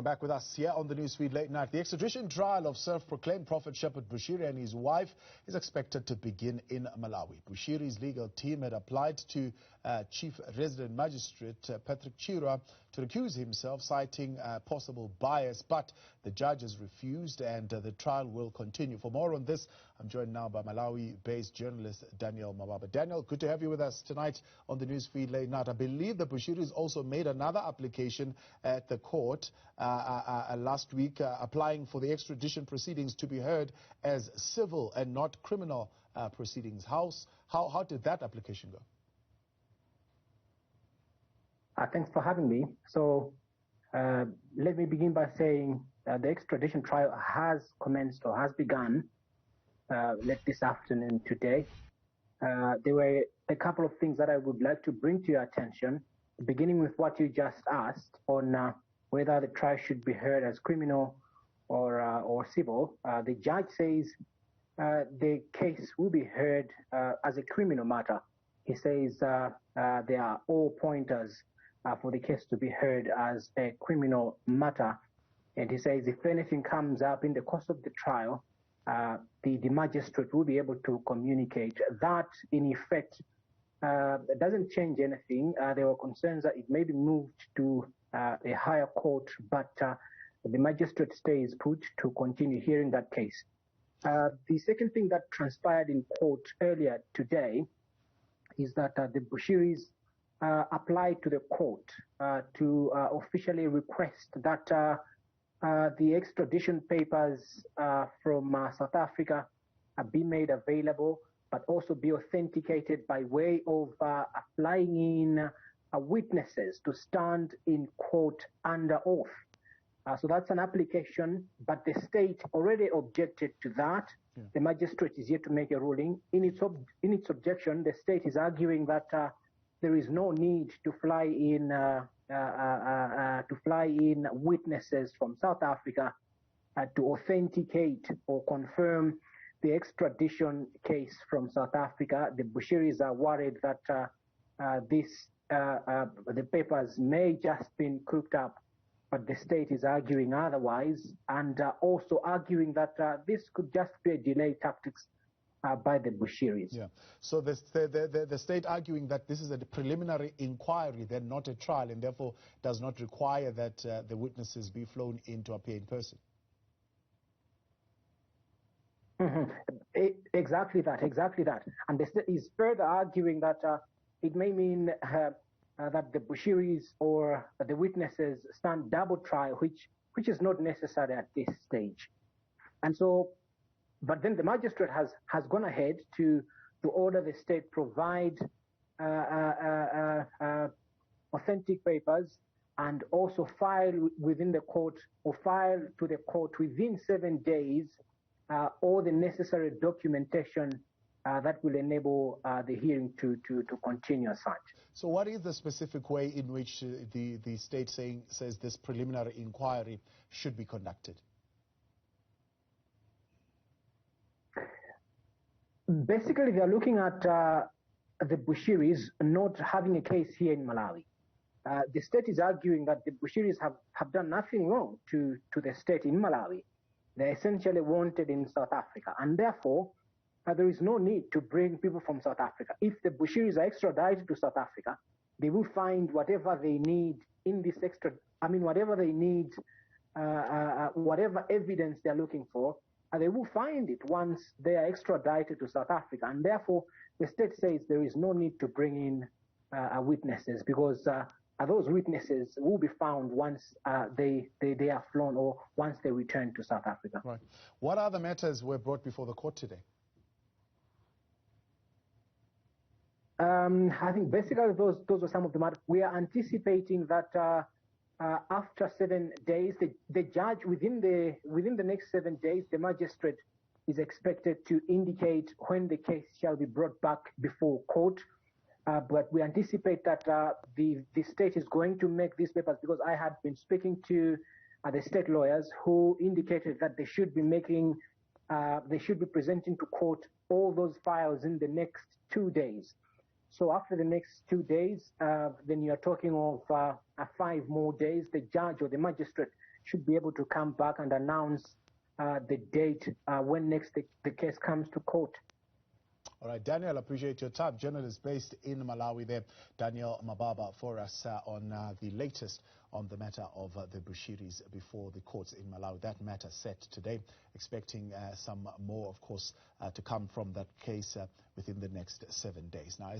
back with us here on the Newsfeed Late Night. The extradition trial of self-proclaimed prophet shepherd Bushiri and his wife is expected to begin in Malawi. Bushiri's legal team had applied to Chief Resident Magistrate Patrick Chirwa to recuse himself, citing possible bias, but the judge has refused and the trial will continue. For more on this, I'm joined now by Malawi-based journalist Daniel Mababa. Daniel, good to have you with us tonight on the Newsfeed Late Night. I believe that Bushiri has also made another application at the court last week, applying for the extradition proceedings to be heard as civil and not criminal proceedings. How did that application go? Thanks for having me. So let me begin by saying the extradition trial has commenced or has begun late this afternoon today. There were a couple of things that I would like to bring to your attention, beginning with what you just asked on whether the trial should be heard as criminal or civil. The judge says the case will be heard as a criminal matter. He says there are all pointers for the case to be heard as a criminal matter. And he says if anything comes up in the course of the trial, the magistrate will be able to communicate. That, in effect, doesn't change anything. There were concerns that it may be moved to a higher court, but the magistrate stays put to continue hearing that case. The second thing that transpired in court earlier today is that the Bushiris applied to the court to officially request that the extradition papers from South Africa be made available, but also be authenticated by way of applying in witnesses to stand in court under oath. So that's an application, but the state already objected to that. Yeah. The magistrate is yet to make a ruling. In its objection, the state is arguing that there is no need to fly in witnesses from South Africa to authenticate or confirm the extradition case from South Africa. The Bushiris are worried that the papers may just been cooked up, but the state is arguing otherwise, and also arguing that this could just be a delay tactics by the Bushiris. Yeah. So the state arguing that this is a preliminary inquiry, then not a trial, and therefore does not require that the witnesses be flown in to appear in person. Mm-hmm. Exactly that. And the state is further arguing that it may mean that the Bushiris or the witnesses stand double trial, which is not necessary at this stage. And so, but then the magistrate has gone ahead to order the state provide authentic papers and also file within the court or file to the court within 7 days all the necessary documentation that will enable the hearing to continue as such. So what is the specific way in which the state says this preliminary inquiry should be conducted? Basically, they are looking at the Bushiris not having a case here in Malawi. The state is arguing that the Bushiris have done nothing wrong to the state in Malawi. They're essentially wanted in South Africa, and therefore there is no need to bring people from South Africa. If the Bushiris are extradited to South Africa, they will find whatever they need in this whatever they need, whatever evidence they're looking for, they will find it once they are extradited to South Africa. And therefore, the state says there is no need to bring in witnesses, because those witnesses will be found once they are flown or once they return to South Africa. Right. What other matters were brought before the court today? I think basically those were some of the matters. We are anticipating that after 7 days, the judge within the next 7 days, the magistrate is expected to indicate when the case shall be brought back before court. But we anticipate that the state is going to make these papers, because I had been speaking to the state lawyers who indicated that they should be presenting to court all those files in the next 2 days. So after the next 2 days, then you're talking of 5 more days. The judge or the magistrate should be able to come back and announce the date when next the case comes to court. All right, Daniel, appreciate your time. Journalist based in Malawi there, Daniel Mababa, for us on the latest on the matter of the Bushiris before the courts in Malawi. That matter set today, expecting some more, of course, to come from that case within the next 7 days. Now,